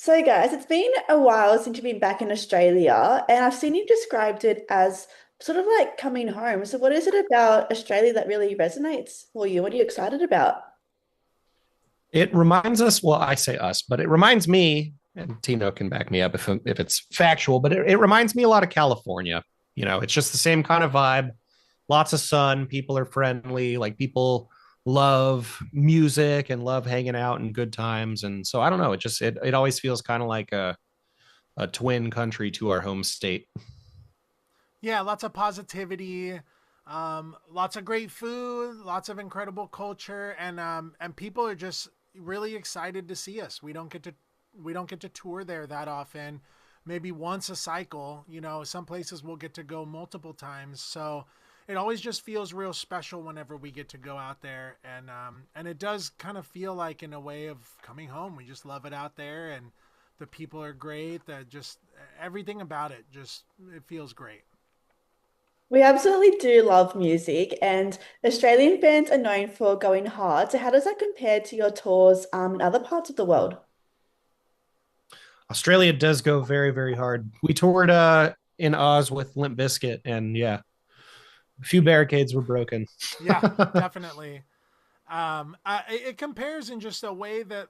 So, guys, it's been a while since you've been back in Australia, and I've seen you described it as sort of like coming home. So, what is it about Australia that really resonates for you? What are you excited about? It reminds us, well, I say us, but it reminds me, and Tino can back me up if it's factual, but it reminds me a lot of California. It's just the same kind of vibe. Lots of sun, people are friendly, like people love music and love hanging out and good times. And so I don't know, it always feels kind of like a twin country to our home state. Yeah, lots of positivity, lots of great food, lots of incredible culture, and people are just really excited to see us. We don't get to tour there that often. Maybe once a cycle. Some places we'll get to go multiple times. So it always just feels real special whenever we get to go out there, and it does kind of feel like in a way of coming home. We just love it out there, and the people are great. That just everything about it just it feels great. We absolutely do love music, and Australian fans are known for going hard. So, how does that compare to your tours in other parts of the world? Australia does go very, very hard. We toured in Oz with Limp Bizkit, and yeah, a few barricades were broken. Yeah, definitely. It compares in just a way that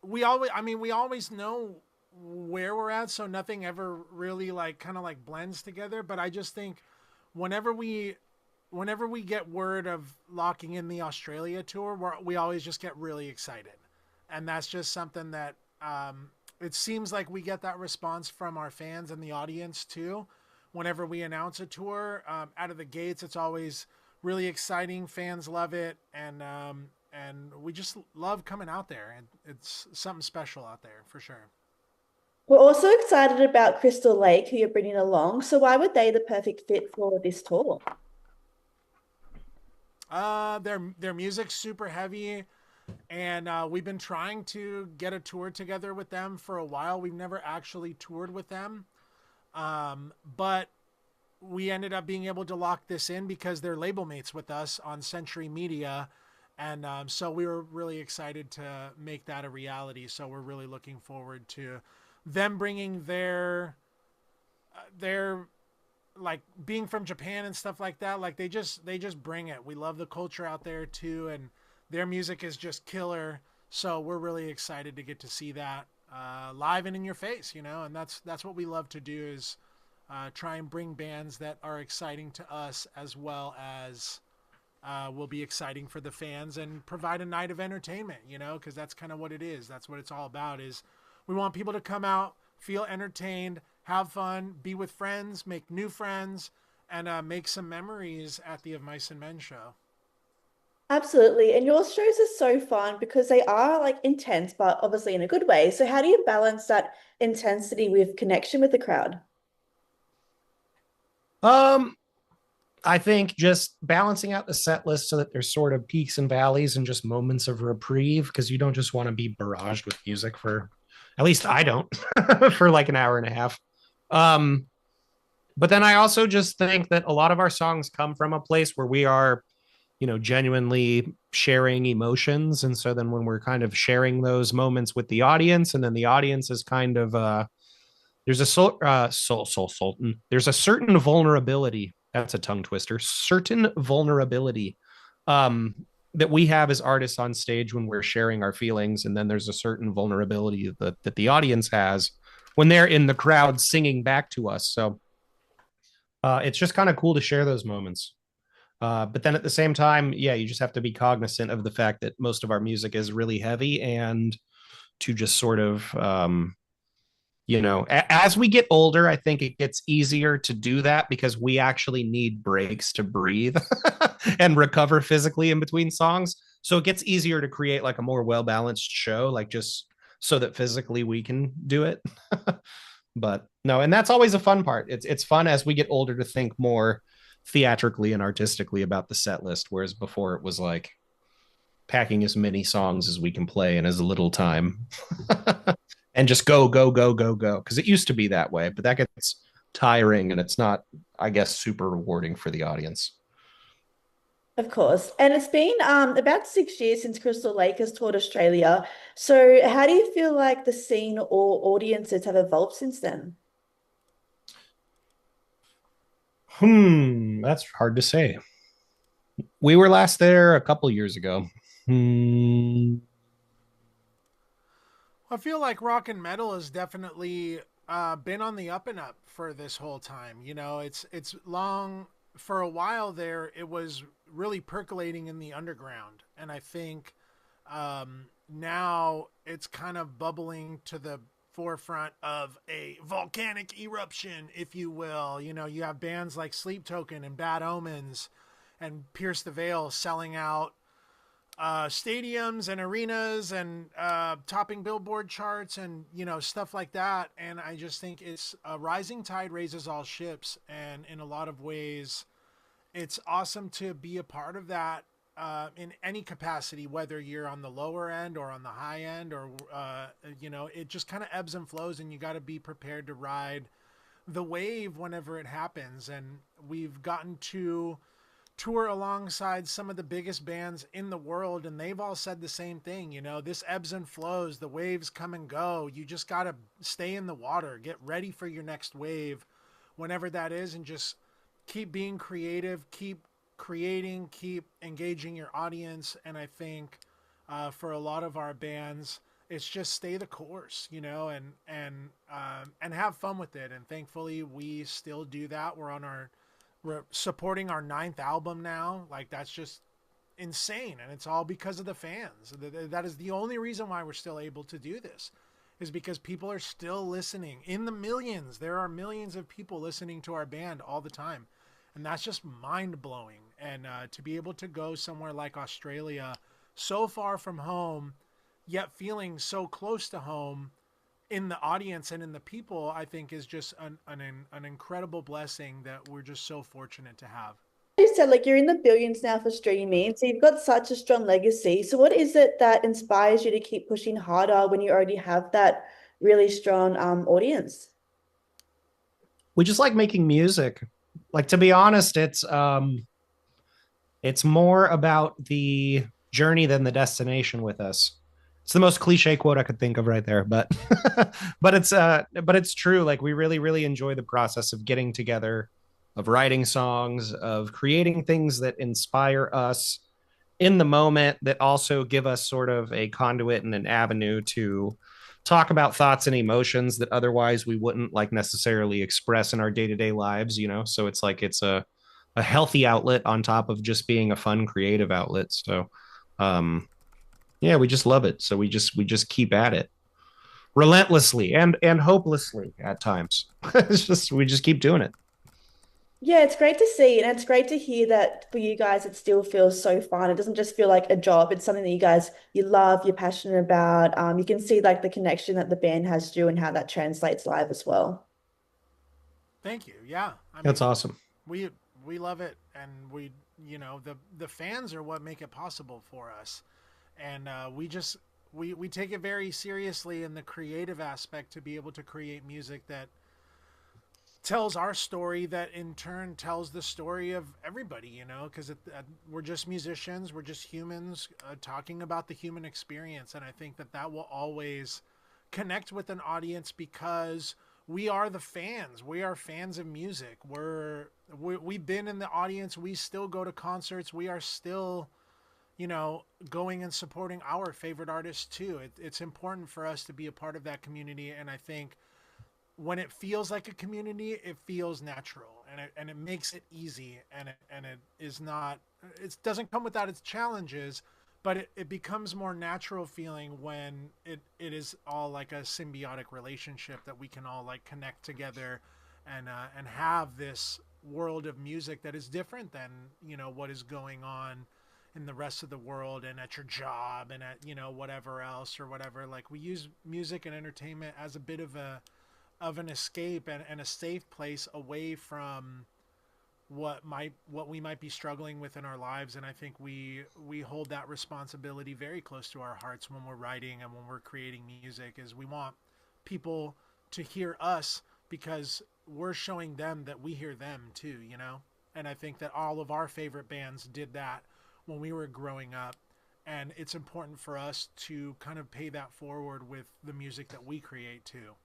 we always know where we're at, so nothing ever really like kind of like blends together. But I just think whenever we, whenever we get word of locking in the Australia tour, we always just get really excited, and that's just something that it seems like we get that response from our fans and the audience too. Whenever we announce a tour out of the gates, it's always really exciting. Fans love it, and we just love coming out there. And it's something special out there for sure. We're also excited about Crystal Lake, who you're bringing along. So, why would they the perfect fit for this tour? Their music's super heavy, and we've been trying to get a tour together with them for a while. We've never actually toured with them, but we ended up being able to lock this in because they're label mates with us on Century Media, and so we were really excited to make that a reality. So we're really looking forward to them bringing their like being from Japan and stuff like that. Like they just bring it. We love the culture out there too, and their music is just killer. So we're really excited to get to see that live and in your face, and that's what we love to do is try and bring bands that are exciting to us as well as will be exciting for the fans and provide a night of entertainment, because that's kind of what it is. That's what it's all about is we want people to come out, feel entertained, have fun, be with friends, make new friends, and make some memories at the Of Mice and Men show. Absolutely. And your shows are so fun because they are like intense, but obviously in a good way. So, how do you balance that intensity with connection with the crowd? um, I think just balancing out the set list so that there's sort of peaks and valleys and just moments of reprieve because you don't just want to be barraged with music for, at least I don't, for like an hour and a half. Um, but then I also just think that a lot of our songs come from a place where we are, genuinely sharing emotions. And so then when we're kind of sharing those moments with the audience, and then the audience is kind of, there's a sultan. There's a certain vulnerability. That's a tongue twister. Certain vulnerability um, that we have as artists on stage when we're sharing our feelings, and then there's a certain vulnerability that the audience has when they're in the crowd singing back to us. So it's just kind of cool to share those moments. But then at the same time, yeah, you just have to be cognizant of the fact that most of our music is really heavy, and to just sort of as we get older, I think it gets easier to do that because we actually need breaks to breathe and recover physically in between songs. So it gets easier to create like a more well balanced show, like just so that physically we can do it. But no, and that's always a fun part. It's fun as we get older to think more theatrically and artistically about the set list, whereas before it was like packing as many songs as we can play in as little time. And just go, go, go, go, go. Because it used to be that way, but that gets tiring and it's not, I guess, super rewarding for the audience. Of course. And it's been about 6 years since Crystal Lake has toured Australia. So how do you feel like the scene or audiences have evolved since then? That's hard to say. We were last there a couple years ago. Hmm. I feel like rock and metal has definitely been on the up and up for this whole time. You know, it's long for a while there. It was really percolating in the underground, and I think now it's kind of bubbling to the forefront of a volcanic eruption, if you will. You know, you have bands like Sleep Token and Bad Omens and Pierce the Veil selling out stadiums and arenas and topping billboard charts and stuff like that. And I just think it's a rising tide raises all ships, and in a lot of ways it's awesome to be a part of that in any capacity, whether you're on the lower end or on the high end, or it just kind of ebbs and flows, and you got to be prepared to ride the wave whenever it happens. And we've gotten to tour alongside some of the biggest bands in the world, and they've all said the same thing. This ebbs and flows, the waves come and go. You just got to stay in the water, get ready for your next wave whenever that is, and just keep being creative, keep creating, keep engaging your audience. And I think for a lot of our bands, it's just stay the course, and have fun with it. And thankfully we still do that. We're supporting our ninth album now. Like, that's just insane, and it's all because of the fans. That is the only reason why we're still able to do this, is because people are still listening in the millions. There are millions of people listening to our band all the time, and that's just mind-blowing. And to be able to go somewhere like Australia, so far from home, yet feeling so close to home in the audience and in the people, I think is just an incredible blessing that we're just so fortunate to have. You said like you're in the billions now for streaming, so you've got such a strong legacy. So what is it that inspires you to keep pushing harder when you already have that really strong audience? We just like making music. Like, to be honest, it's more about the journey than the destination with us. It's the most cliche quote I could think of right there, but but it's true. Like, we really really enjoy the process of getting together, of writing songs, of creating things that inspire us in the moment, that also give us sort of a conduit and an avenue to talk about thoughts and emotions that otherwise we wouldn't like necessarily express in our day-to-day lives, so it's like it's a healthy outlet on top of just being a fun creative outlet. So um yeah, we just love it, so we just keep at it relentlessly and hopelessly at times. It's just we just keep doing it. Yeah, it's great to see, and it's great to hear that for you guys it still feels so fun. It doesn't just feel like a job. It's something that you love, you're passionate about. You can see like the connection that the band has to and how that translates live as well. Thank you. Yeah, I That's mean, awesome. we we love it, and the fans are what make it possible for us. And we take it very seriously in the creative aspect, to be able to create music that tells our story, that in turn tells the story of everybody, because we're just musicians, we're just humans talking about the human experience. And I think that will always connect with an audience, because we are the fans. We are fans of music. We've been in the audience. We still go to concerts. We are still, going and supporting our favorite artists too. It's important for us to be a part of that community. And I think when it feels like a community, it feels natural, and it makes it easy, and it is not, it doesn't come without its challenges, but it becomes more natural feeling when it is all like a symbiotic relationship, that we can all like connect together and have this world of music that is different than what is going on in the rest of the world and at your job and at whatever else or whatever. Like, we use music and entertainment as a bit of an escape and a safe place away from what we might be struggling with in our lives. And I think we hold that responsibility very close to our hearts when we're writing and when we're creating music, is we want people to hear us, because we're showing them that we hear them too, And I think that all of our favorite bands did that when we were growing up. And it's important for us to kind of pay that forward with the music that we create too.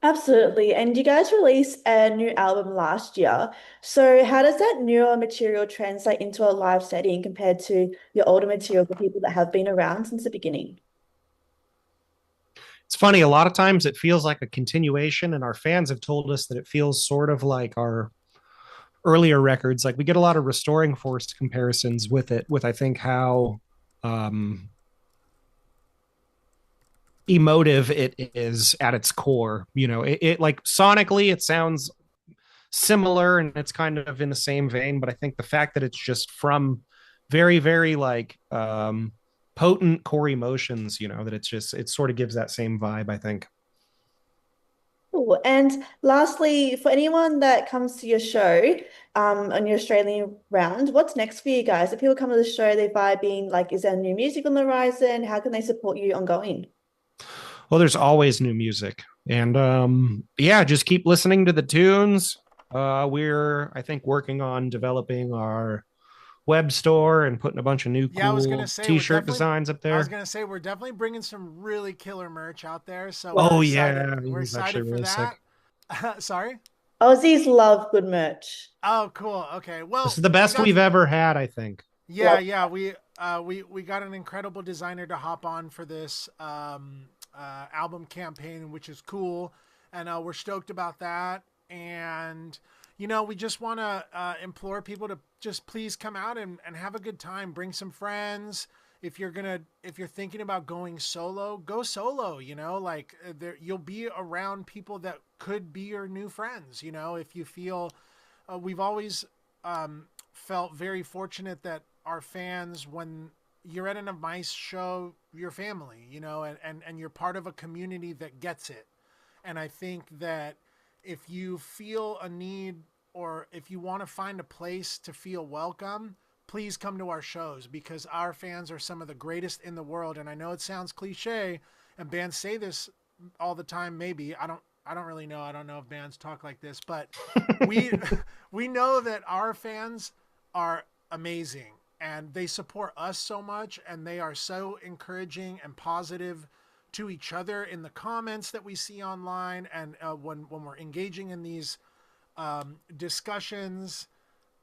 Absolutely. And you guys released a new album last year. So how does that newer material translate into a live setting compared to your older material for people that have been around since the beginning? It's funny, a lot of times it feels like a continuation, and our fans have told us that it feels sort of like our earlier records. Like we get a lot of Restoring Force comparisons with it, with I think how um emotive it is at its core. It like sonically it sounds similar and it's kind of in the same vein, but I think the fact that it's just from very, very like potent core emotions, that it sort of gives that same vibe, I think. Cool. And lastly, for anyone that comes to your show, on your Australian round, what's next for you guys? If people come to the show, they're vibing, like, is there new music on the horizon? How can they support you ongoing? Well, there's always new music. And yeah, just keep listening to the tunes. We're, I think, working on developing our web store and putting a bunch of new Yeah, I was gonna cool say t-shirt designs up there. we're definitely bringing some really killer merch out there. So we're Oh excited. yeah, he We're was actually excited for really that. sick. Sorry. Aussies love good merch. Oh, cool. Okay. This Well, is the we best got we've ever had, I think. yeah, yeah. We got an incredible designer to hop on for this album campaign, which is cool, and we're stoked about that. And we just want to implore people to just please come out and have a good time. Bring some friends. If you're thinking about going solo, go solo. Like there, you'll be around people that could be your new friends. If you feel, we've always felt very fortunate that our fans, when you're at a nice show, your family, and you're part of a community that gets it. And I think that if you feel a need or if you want to find a place to feel welcome, please come to our shows because our fans are some of the greatest in the world. And I know it sounds cliche and bands say this all the time, maybe. I don't really know. I don't know if bands talk like this, but we we know that our fans are amazing and they support us so much and they are so encouraging and positive to each other in the comments that we see online and when we're engaging in these discussions.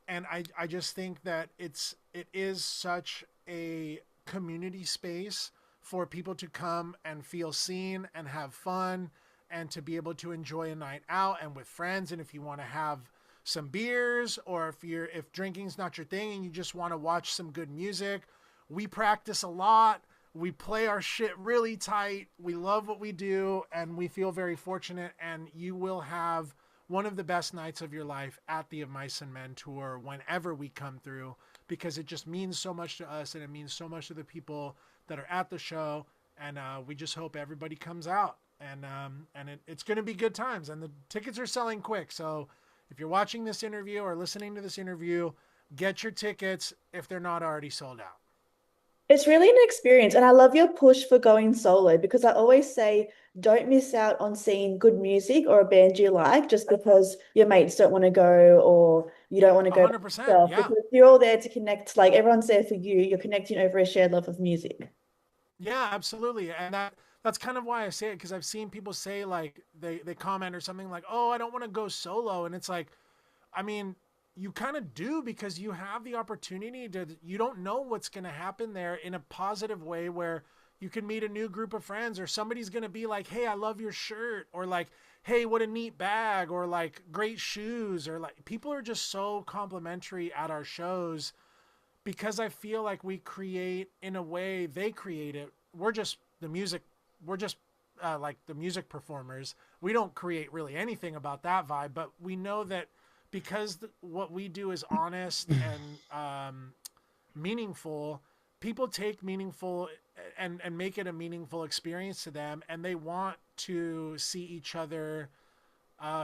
And I just think that it is such a community space for people to come and feel seen and have fun and to be able to enjoy a night out and with friends. And if you want to have some beers or if drinking's not your thing and you just want to watch some good music, we practice a lot. We play our shit really tight. We love what we do and we feel very fortunate, and you will have one of the best nights of your life at the Of Mice and Men tour whenever we come through, because it just means so much to us and it means so much to the people that are at the show. And we just hope everybody comes out and it's going to be good times. And the tickets are selling quick. So if you're watching this interview or listening to this interview, get your tickets if they're not already sold out. It's really an experience, and I love your push for going solo because I always say don't miss out on seeing good music or a band you like just because your mates don't want to go or you don't want to go by 100%. yourself, Yeah. because you're all there to connect, like everyone's there for you. You're connecting over a shared love of music. Yeah, absolutely. And that's kind of why I say it, because I've seen people say like they comment or something like, "Oh, I don't want to go solo." And it's like, I mean, you kind of do because you have the opportunity to you don't know what's going to happen there in a positive way where you can meet a new group of friends or somebody's going to be like, "Hey, I love your shirt," or like, "Hey, what a neat bag," or like, "Great shoes," or like people are just so complimentary at our shows because I feel like we create in a way they create it. We're just the music. We're just like the music performers. We don't create really anything about that vibe, but we know that because what we do is honest and meaningful, people take meaningful and make it a meaningful experience to them, and they want to see each other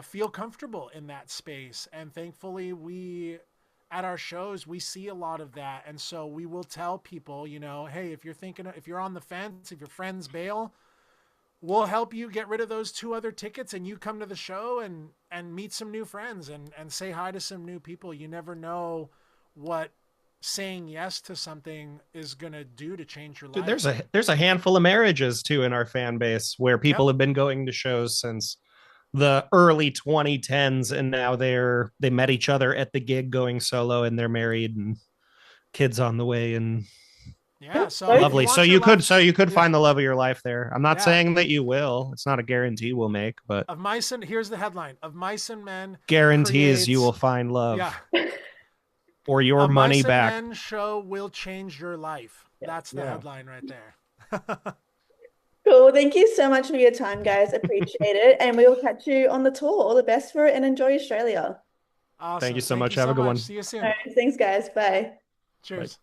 feel comfortable in that space. And thankfully, we at our shows we see a lot of that, and so we will tell people, hey, if you're on the fence, if your friends bail, we'll help you get rid of those 2 other tickets, and you come to the show and meet some new friends and say hi to some new people. You never know what saying yes to something is going to do to change your Dude, life. there's a handful of marriages too in our fan base where people Yep. have been going to shows since the early 2010s, and now they met each other at the gig going solo, and they're married and kids on the way, and Yeah. So if you lovely. So want your you could life, so you could yeah, find the love of your life there. I'm not yeah. saying that you will. It's not a guarantee we'll make, but Of Mice and Here's the headline: Of Mice and Men guarantees you creates, will find yeah, love or your A money Mice and back. Men show will change your life. That's the Yeah. headline right there. Cool. Thank you so much for your time, guys. Appreciate it. And we will catch you on the tour. All the best for it and enjoy Australia. Thank you Awesome. so Thank much. you Have a so good much. one. See you All soon. right. Thanks, guys. Bye. Bye. Cheers.